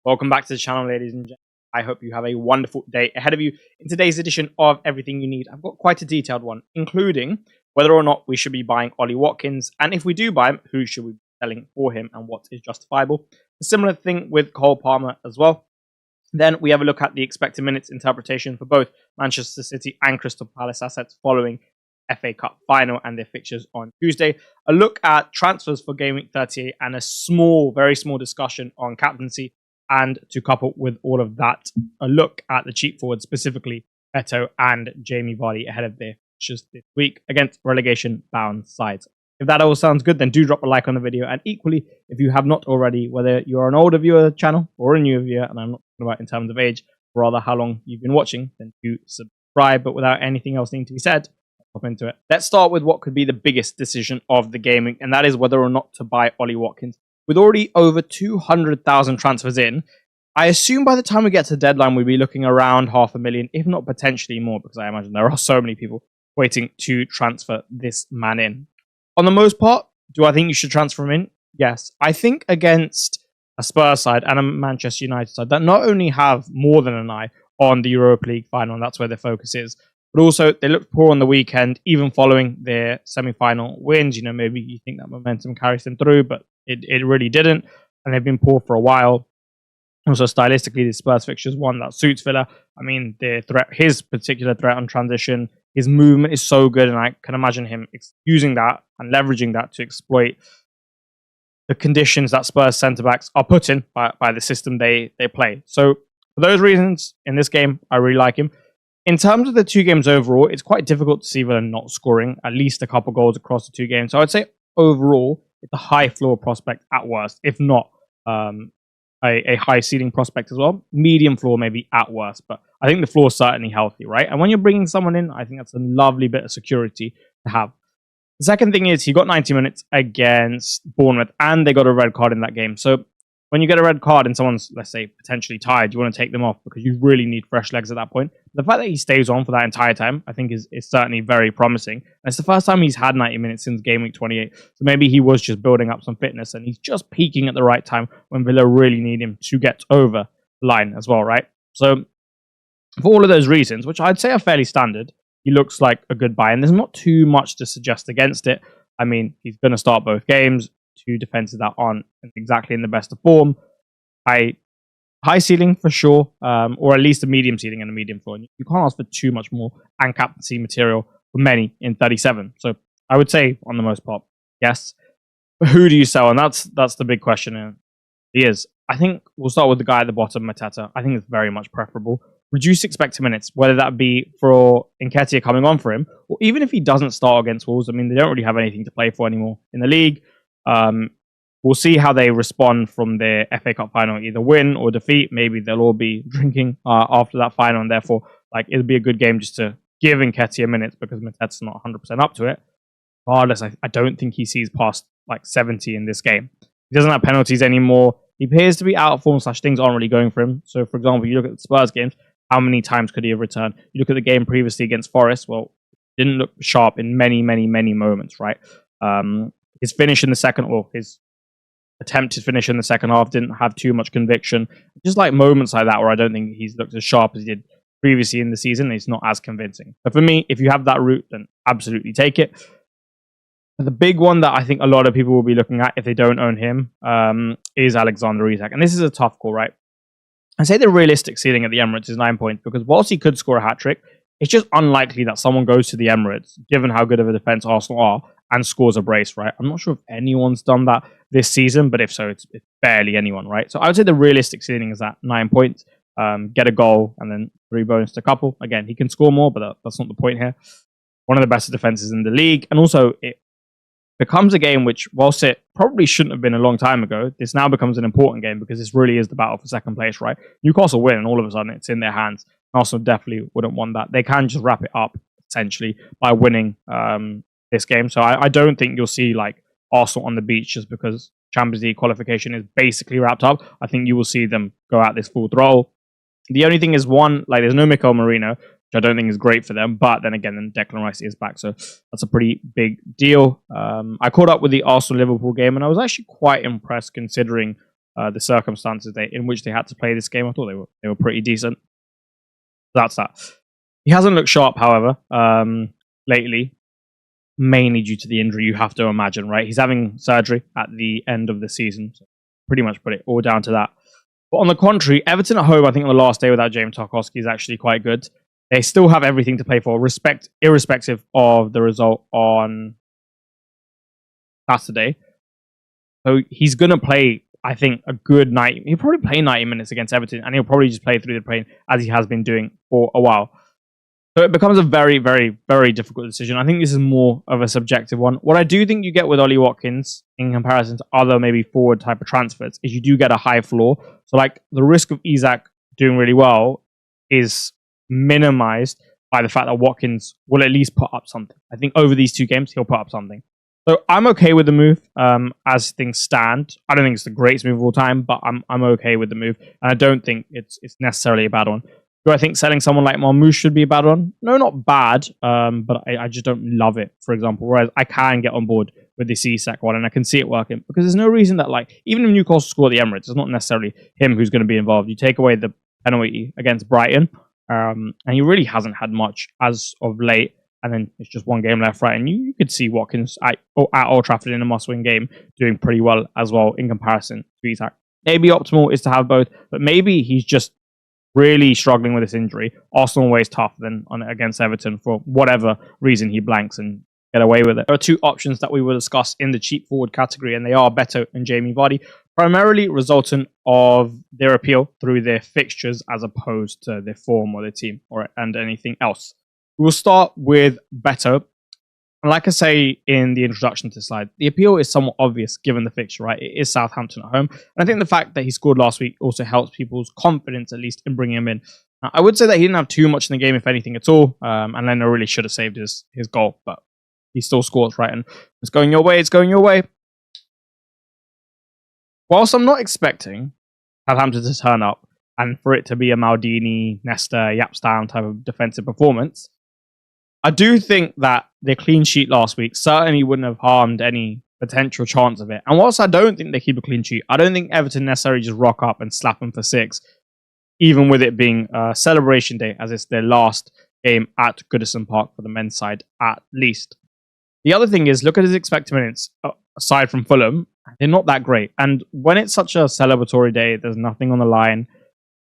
Welcome back to the channel, ladies and gentlemen. I hope you have a wonderful day ahead of you. In today's edition of Everything You Need, I've got quite a detailed one, including whether or not we should be buying Ollie Watkins, and if we do buy him, who should we be selling for him and what is justifiable. A similar thing with PALMER as well. Then we have a look at the expected minutes interpretation for both Manchester City and Crystal Palace assets following FA Cup final and their fixtures on Tuesday. A look at transfers for Game Week 38 and a small, very small discussion on captaincy. And to couple with all of that, a look at the cheap forwards, specifically Beto and Jamie Vardy ahead of their fixtures this week against relegation-bound sides. If that all sounds good, then do drop a like on the video. And equally, if you have not already, whether you're an older viewer of the channel or a newer viewer, and I'm not talking about in terms of age, or rather how long you've been watching, then do subscribe. But without anything else needing to be said, let's hop into it. Let's start with what could be the biggest decision of the gaming, and that is whether or not to buy Ollie Watkins. With already over 200,000 transfers in, I assume by the time we get to the deadline, we'll be looking around 500,000, if not potentially more, because I imagine there are so many people waiting to transfer this man in. On the most part, do I think you should transfer him in? Yes. I think against a Spurs side and a Manchester United side that not only have more than an eye on the Europa League final, and that's where their focus is, but also they looked poor on the weekend, even following their semi-final wins. You know, maybe you think that momentum carries them through, but it really didn't, and they've been poor for a while. Also, stylistically, the Spurs fixture is one that suits Villa. I mean, his particular threat on transition, his movement is so good, and I can imagine him using that and leveraging that to exploit the conditions that Spurs centre-backs are put in by the system they play. So, for those reasons, in this game, I really like him. In terms of the two games overall, it's quite difficult to see Villa not scoring at least a couple goals across the two games. So, I'd say overall, it's a high floor prospect at worst, if not a high ceiling prospect as well. Medium floor maybe at worst, but I think the floor is certainly healthy, right? And when you're bringing someone in, I think that's a lovely bit of security to have. The second thing is he got 90 minutes against Bournemouth, and they got a red card in that game. So when you get a red card and someone's, let's say, potentially tired, you want to take them off because you really need fresh legs at that point. The fact that he stays on for that entire time, I think is certainly very promising. And it's the first time he's had 90 minutes since Game Week 28. So maybe he was just building up some fitness and he's just peaking at the right time when Villa really need him to get over the line as well, right? So for all of those reasons, which I'd say are fairly standard, he looks like a good buy. And there's not too much to suggest against it. I mean, he's going to start both games. Two defenses that aren't exactly in the best of form. High ceiling for sure, or at least a medium ceiling and a medium floor. You can't ask for too much more, and captaincy material for many in 37. So I would say, on the most part, yes. But who do you sell? And that's the big question. And he is. I think we'll start with the guy at the bottom, Mateta. I think it's very much preferable. Reduce expected minutes, whether that be for Nketiah coming on for him, or even if he doesn't start against Wolves. I mean, they don't really have anything to play for anymore in the league. We'll see how they respond from their FA Cup final, either win or defeat. Maybe they'll all be drinking after that final, and therefore, it'll be a good game just to give Nketiah minutes because Mateta's not 100% up to it. Regardless, I don't think he sees past 70 in this game. He doesn't have penalties anymore. He appears to be out of form / things aren't really going for him. So, for example, you look at the Spurs games, how many times could he have returned? You look at the game previously against Forest, well, didn't look sharp in many, many, many moments, right? His finish in the second, or his attempted finish in the second half didn't have too much conviction. Just moments like that where I don't think he's looked as sharp as he did previously in the season. It's not as convincing. But for me, if you have that route, then absolutely take it. But the big one that I think a lot of people will be looking at if they don't own him is Alexander Isak. And this is a tough call, right? I say the realistic ceiling at the Emirates is 9 points because whilst he could score a hat-trick, it's just unlikely that someone goes to the Emirates, given how good of a defense Arsenal are, and scores a brace, right? I'm not sure if anyone's done that this season, but if so, it's barely anyone, right? So I would say the realistic ceiling is at 9 points, get a goal, and then 3 bonus to couple. Again, he can score more, but that's not the point here. One of the best defenses in the league, and also it becomes a game which, whilst it probably shouldn't have been a long time ago, this now becomes an important game because this really is the battle for second place, right? Newcastle win, and all of a sudden it's in their hands. Arsenal definitely wouldn't want that. They can just wrap it up, essentially, by winning this game. So I don't think you'll see Arsenal on the beach just because Champions League qualification is basically wrapped up. I think you will see them go out this full throttle. The only thing is there's no Mikel Merino, which I don't think is great for them. But then again, Declan Rice is back, so that's a pretty big deal. I caught up with the Arsenal-Liverpool game, and I was actually quite impressed considering the circumstances in which they had to play this game. I thought they were pretty decent. That's that. He hasn't looked sharp, however, lately, mainly due to the injury, you have to imagine, right? He's having surgery at the end of the season. So pretty much put it all down to that. But on the contrary, Everton at home, I think on the last day without James Tarkowski is actually quite good. They still have everything to play for, irrespective of the result on Saturday. So he's going to play, I think, a good 90. He'll probably play 90 minutes against Everton, and he'll probably just play through the pain as he has been doing for a while. So it becomes a very, very, very difficult decision. I think this is more of a subjective one. What I do think you get with Ollie Watkins in comparison to other maybe forward type of transfers is you do get a high floor. So like the risk of Isak doing really well is minimized by the fact that Watkins will at least put up something. I think over these 2 games, he'll put up something. So I'm okay with the move as things stand. I don't think it's the greatest move of all time, but I'm okay with the move. And I don't think it's necessarily a bad one. Do I think selling someone like Mohammed should be a bad one? No, not bad, but I just don't love it, for example. Whereas I can get on board with this Isak one, and I can see it working. Because there's no reason that, like, even if Newcastle score the Emirates, it's not necessarily him who's going to be involved. You take away the penalty against Brighton, and he really hasn't had much as of late. And then it's just one game left, right? And you could see Watkins at Old Trafford in a must-win game doing pretty well as well in comparison to Isak. Maybe optimal is to have both, but maybe he's just really struggling with this injury. Arsenal away is tough than against Everton for whatever reason he blanks and get away with it. There are 2 options that we will discuss in the cheap forward category, and they are Beto and Jamie Vardy, primarily resultant of their appeal through their fixtures as opposed to their form or their team and anything else. We'll start with Beto. And like I say in the introduction to the slide, the appeal is somewhat obvious given the fixture, right? It is Southampton at home. And I think the fact that he scored last week also helps people's confidence, at least in bringing him in. Now, I would say that he didn't have too much in the game, if anything at all. And Leno really should have saved his goal, but he still scores, right? And it's going your way, it's going your way. Whilst I'm not expecting Southampton to turn up and for it to be a Maldini, Nesta, Yapstam type of defensive performance, I do think that their clean sheet last week certainly wouldn't have harmed any potential chance of it. And whilst I don't think they keep a clean sheet, I don't think Everton necessarily just rock up and slap them for 6, even with it being celebration day, as it's their last game at Goodison Park for the men's side, at least. The other thing is, look at his expected minutes, aside from Fulham, they're not that great. And when it's such a celebratory day, there's nothing on the line.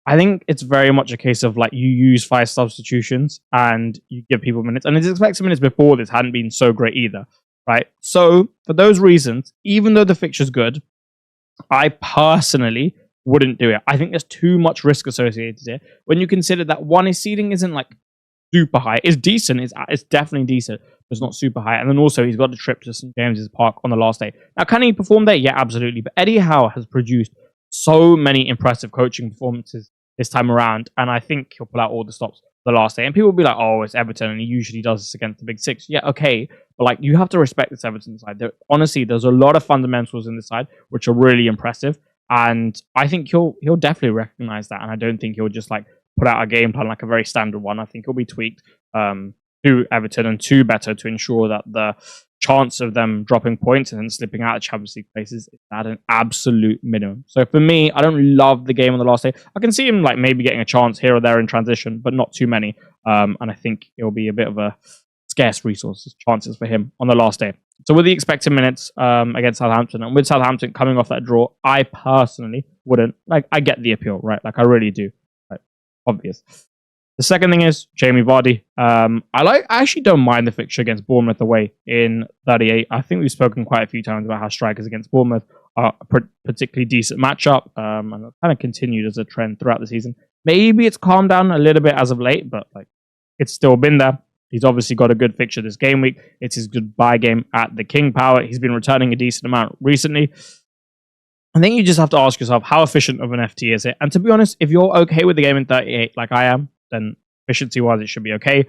I think it's very much a case of like you use 5 substitutions and you give people minutes. And his expected minutes before this hadn't been so great either, right? So for those reasons, even though the fixture's good, I personally wouldn't do it. I think there's too much risk associated here. When you consider that one, his ceiling isn't like super high. It's decent. It's definitely decent, but it's not super high. And then also he's got a trip to St. James's Park on the last day. Now, can he perform there? Yeah, absolutely. But Eddie Howe has produced so many impressive coaching performances this time around, and I think he'll pull out all the stops the last day. And people will be like, oh, it's Everton, and he usually does this against the big 6. Yeah, okay, but like you have to respect this Everton side. Honestly, there's a lot of fundamentals in this side which are really impressive, and I think he'll definitely recognize that. And I don't think he'll just like put out a game plan like a very standard one. I think he'll be tweaked to Everton and to Beto to ensure that the chance of them dropping points and then slipping out of Champions League places is at an absolute minimum. So for me, I don't love the game on the last day. I can see him like maybe getting a chance here or there in transition, but not too many. And I think it'll be a bit of a scarce chances for him on the last day. So with the expected minutes against Southampton, and with Southampton coming off that draw, I personally wouldn't. Like, I get the appeal, right? Like, I really do. Right? Obvious. The second thing is Jamie Vardy. I actually don't mind the fixture against Bournemouth away in 38. I think we've spoken quite a few times about how strikers against Bournemouth are a particularly decent matchup, and it kind of continued as a trend throughout the season. Maybe it's calmed down a little bit as of late, but like it's still been there. He's obviously got a good fixture this game week. It's his goodbye game at the King Power. He's been returning a decent amount recently. I think you just have to ask yourself, how efficient of an FT is it? And to be honest, if you're okay with the game in 38, like I am, then efficiency-wise, it should be okay.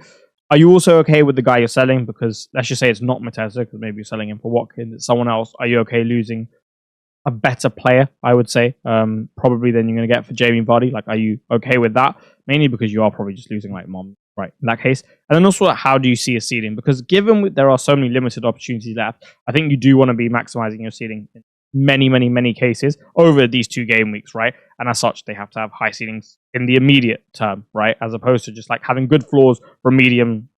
Are you also okay with the guy you're selling? Because let's just say it's not Mateza, because maybe you're selling him for Watkins. It's someone else. Are you okay losing a better player, I would say, probably than you're going to get for Jamie Vardy? Like, are you okay with that? Mainly because you are probably just losing like Mom, right, in that case. And then also, how do you see a ceiling? Because given there are so many limited opportunities left, I think you do want to be maximizing your ceiling in many cases over these 2 game weeks, right? And as such, they have to have high ceilings in the immediate term, right? As opposed to just like having good floors for medium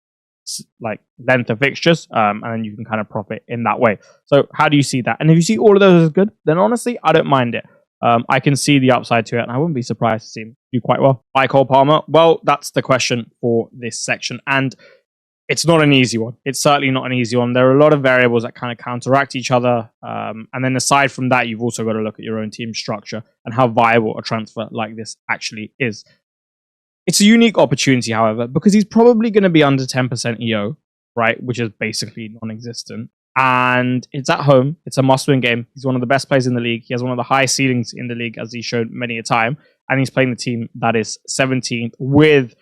like length of fixtures, and then you can kind of profit in that way. So how do you see that? And if you see all of those as good, then honestly, I don't mind it. I can see the upside to it, and I wouldn't be surprised to see him do quite well. By Cole Palmer, well, that's the question for this section, and it's not an easy one. It's certainly not an easy one. There are a lot of variables that kind of counteract each other. And then aside from that, you've also got to look at your own team structure and how viable a transfer like this actually is. It's a unique opportunity, however, because he's probably going to be under 10% EO, right? Which is basically non-existent. And it's at home. It's a must-win game. He's one of the best players in the league. He has one of the highest ceilings in the league, as he's shown many a time. And he's playing the team that is 17th with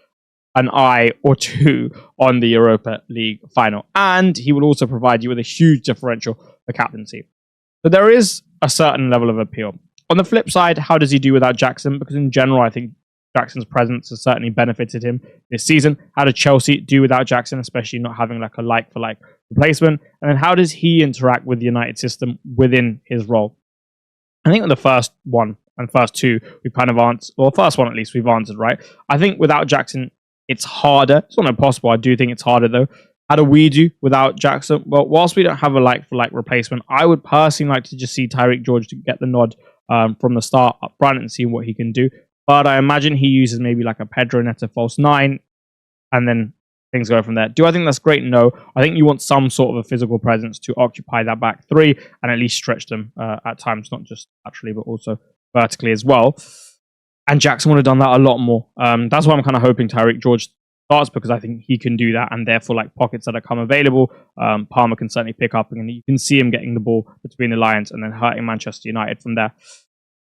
an eye or 2 on the Europa League final. And he will also provide you with a huge differential for captaincy. So there is a certain level of appeal. On the flip side, how does he do without Jackson? Because in general, I think Jackson's presence has certainly benefited him this season. How does Chelsea do without Jackson, especially not having like a like-for-like replacement? And then how does he interact with the United system within his role? I think on the first one and first 2, we've kind of answered, or first one at least, we've answered, right? I think without Jackson, it's harder. It's not impossible. I do think it's harder, though. How do we do without Jackson? Well, whilst we don't have a like-for-like replacement, I would personally like to just see Tyreek George to get the nod from the start up front and see what he can do. But I imagine he uses maybe like a Pedro Neto false 9, and then things go from there. Do I think that's great? No. I think you want some sort of a physical presence to occupy that back 3 and at least stretch them at times, not just laterally, but also vertically as well. And Jackson would have done that a lot more. That's why I'm kind of hoping Tyreek George starts, because I think he can do that, and therefore, like pockets that come available, Palmer can certainly pick up, and you can see him getting the ball between the lines and then hurting Manchester United from there.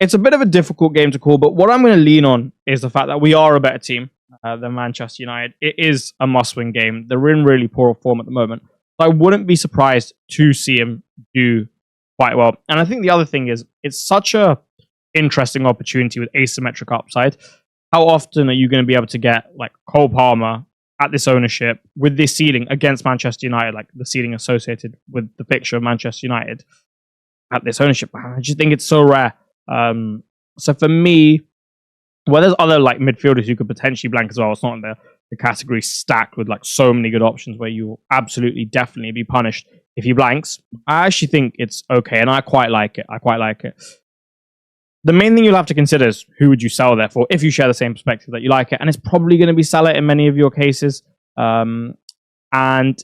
It's a bit of a difficult game to call, but what I'm going to lean on is the fact that we are a better team than Manchester United. It is a must-win game. They're in really poor form at the moment. So I wouldn't be surprised to see him do quite well. And I think the other thing is, it's such a interesting opportunity with asymmetric upside. How often are you going to be able to get like Cole Palmer at this ownership with this ceiling against Manchester United, like the ceiling associated with the picture of Manchester United at this ownership? I just think it's so rare. So for me, well, there's other like midfielders who could potentially blank as well. It's not in the category stacked with like so many good options where you will absolutely definitely be punished if he blanks. I actually think it's okay, and I quite like it. The main thing you'll have to consider is who would you sell there for if you share the same perspective that you like it. And it's probably going to be Salah in many of your cases. And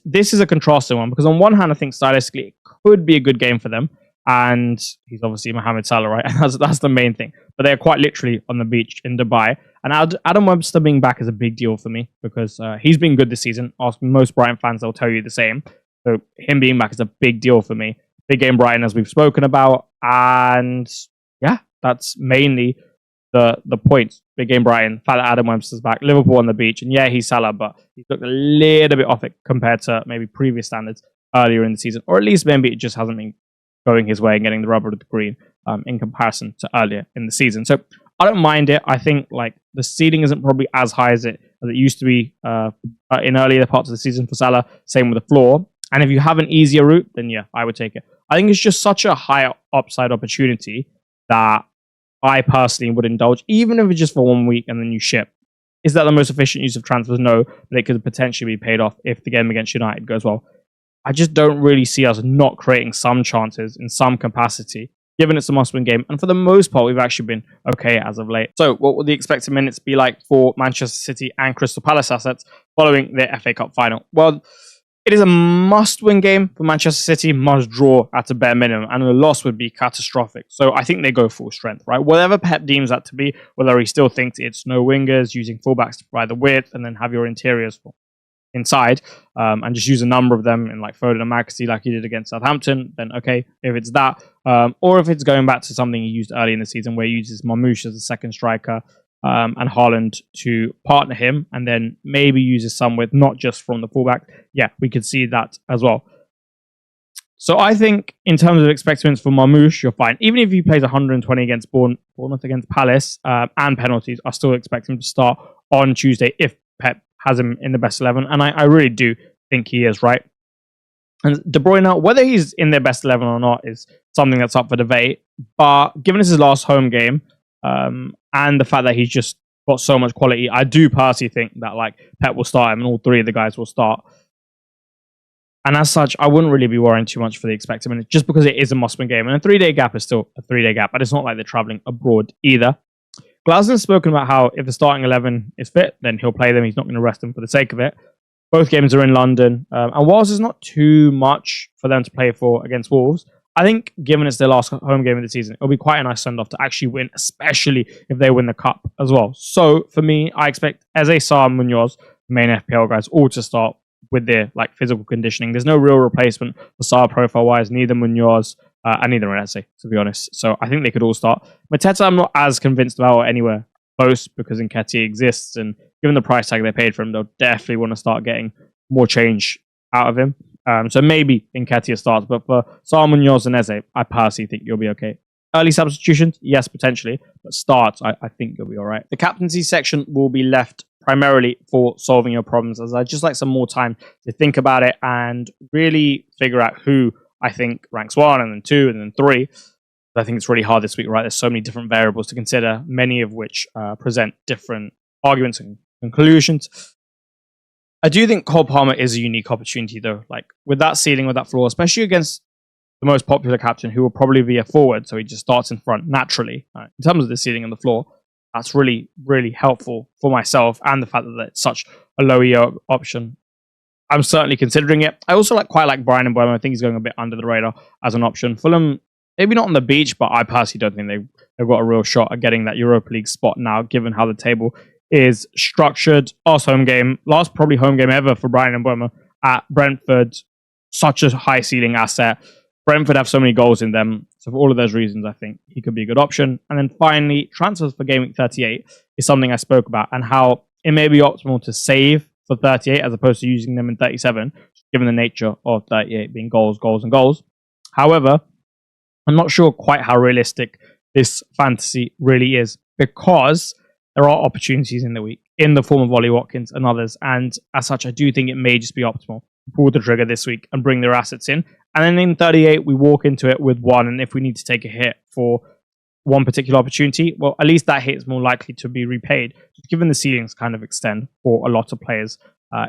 this is a contrasting one because on one hand, I think stylistically it could be a good game for them. And he's obviously Mohammed Salah, right? And that's the main thing. But they're quite literally on the beach in Dubai. And Adam Webster being back is a big deal for me because he's been good this season. Ask most Brighton fans, they'll tell you the same. So him being back is a big deal for me. Big game Brighton, as we've spoken about. And yeah, that's mainly the points. Big game Brighton, fact that Adam Webster's back, Liverpool on the beach, and yeah, he's Salah, but he's looked a little bit off it compared to maybe previous standards earlier in the season, or at least maybe it just hasn't been going his way and getting the rubber of the green in comparison to earlier in the season. So I don't mind it. I think like the ceiling isn't probably as high as it used to be in earlier parts of the season for Salah. Same with the floor. And if you have an easier route, then yeah, I would take it. I think it's just such a high upside opportunity that I personally would indulge, even if it's just for 1 week and then you ship. Is that the most efficient use of transfers? No, but it could potentially be paid off if the game against United goes well. I just don't really see us not creating some chances in some capacity, given it's a must-win game. And for the most part, we've actually been okay as of late. So what will the expected minutes be like for Manchester City and Crystal Palace assets following their FA Cup final? Well, it is a must-win game for Manchester City, must draw at a bare minimum, and a loss would be catastrophic. So I think they go full strength, right? Whatever Pep deems that to be, whether he still thinks it's no wingers, using fullbacks to provide the width, and then have your interiors inside, and just use a number of them in like Foden and Maxey like he did against Southampton, then okay, if it's that. Or if it's going back to something he used early in the season where he uses Marmoush as a second striker, and Haaland to partner him, and then maybe uses some with not just from the fullback. Yeah, we could see that as well. So I think in terms of expectations for Marmoush, you're fine. Even if he plays 120 against Bournemouth against Palace, and penalties, I still expect him to start on Tuesday if Pep has him in the best 11. And I really do think he is, right? And De Bruyne, whether he's in their best 11 or not, is something that's up for debate. But given it's his last home game, and the fact that he's just got so much quality, I do personally think that like Pep will start him and all three of the guys will start. And as such, I wouldn't really be worrying too much for the expected minutes, just because it is a must-win game. And a 3-day gap is still a 3-day gap, but it's not like they're traveling abroad either. Glasner's spoken about how if the starting 11 is fit, then he'll play them. He's not going to rest them for the sake of it. Both games are in London. And whilst there's not too much for them to play for against Wolves, I think given it's their last home game of the season, it'll be quite a nice send-off to actually win, especially if they win the Cup as well. So for me, I expect Eze, Salah, Munoz, main FPL guys, all to start with their like physical conditioning. There's no real replacement for Salah profile-wise, neither Munoz and neither Eze, to be honest. So I think they could all start. Mateta, I'm not as convinced about anywhere close because Nketiah exists, and given the price tag they paid for him, they'll definitely want to start getting more change out of him. So maybe Nketiah starts, but for Salah, Munoz and Eze, I personally think you'll be okay. Early substitutions, yes, potentially, but starts, I think you'll be all right. The captaincy section will be left primarily for solving your problems, as I'd just like some more time to think about it and really figure out who I think ranks 1 and then 2 and then 3. I think it's really hard this week, right? There's so many different variables to consider, many of which present different arguments and conclusions. I do think Cole Palmer is a unique opportunity, though. Like, with that ceiling, with that floor, especially against the most popular captain, who will probably be a forward, so he just starts in front naturally. In terms of the ceiling and the floor, that's really, really helpful for myself, and the fact that it's such a low EO option. I'm certainly considering it. I also quite like Brian Mbeumo. I think he's going a bit under the radar as an option. Fulham, maybe not on the beach, but I personally don't think they've got a real shot at getting that Europa League spot now, given how the table is structured. Last probably home game ever for Brian Mbeumo at Brentford. Such a high ceiling asset. Brentford have so many goals in them. So for all of those reasons, I think he could be a good option. And then finally, transfers for Game Week 38 is something I spoke about, and how it may be optimal to save for 38 as opposed to using them in 37, given the nature of 38 being goals, goals, and goals. However, I'm not sure quite how realistic this fantasy really is, because there are opportunities in the week in the form of Ollie, Watkins and others. And as such, I do think it may just be optimal to pull the trigger this week and bring their assets in. And then in 38, we walk into it with 1. And if we need to take a hit for one particular opportunity, well, at least that hit is more likely to be repaid, just given the ceilings kind of extend for a lot of players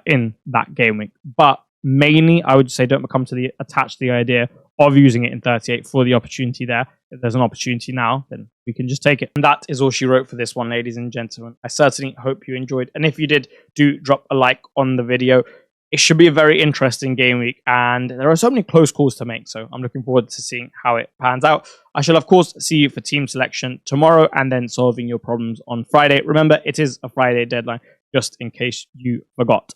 in that game week. But mainly, I would say don't become attached to the idea of using it in 38 for the opportunity there. If there's an opportunity now, then we can just take it. And that is all she wrote for this one, ladies and gentlemen. I certainly hope you enjoyed. And if you did, do drop a like on the video. It should be a very interesting game week, and there are so many close calls to make, so I'm looking forward to seeing how it pans out. I shall, of course, see you for team selection tomorrow and then solving your problems on Friday. Remember, it is a Friday deadline, just in case you forgot.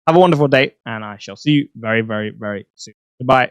Have a wonderful day, and I shall see you very, very, very soon. Goodbye.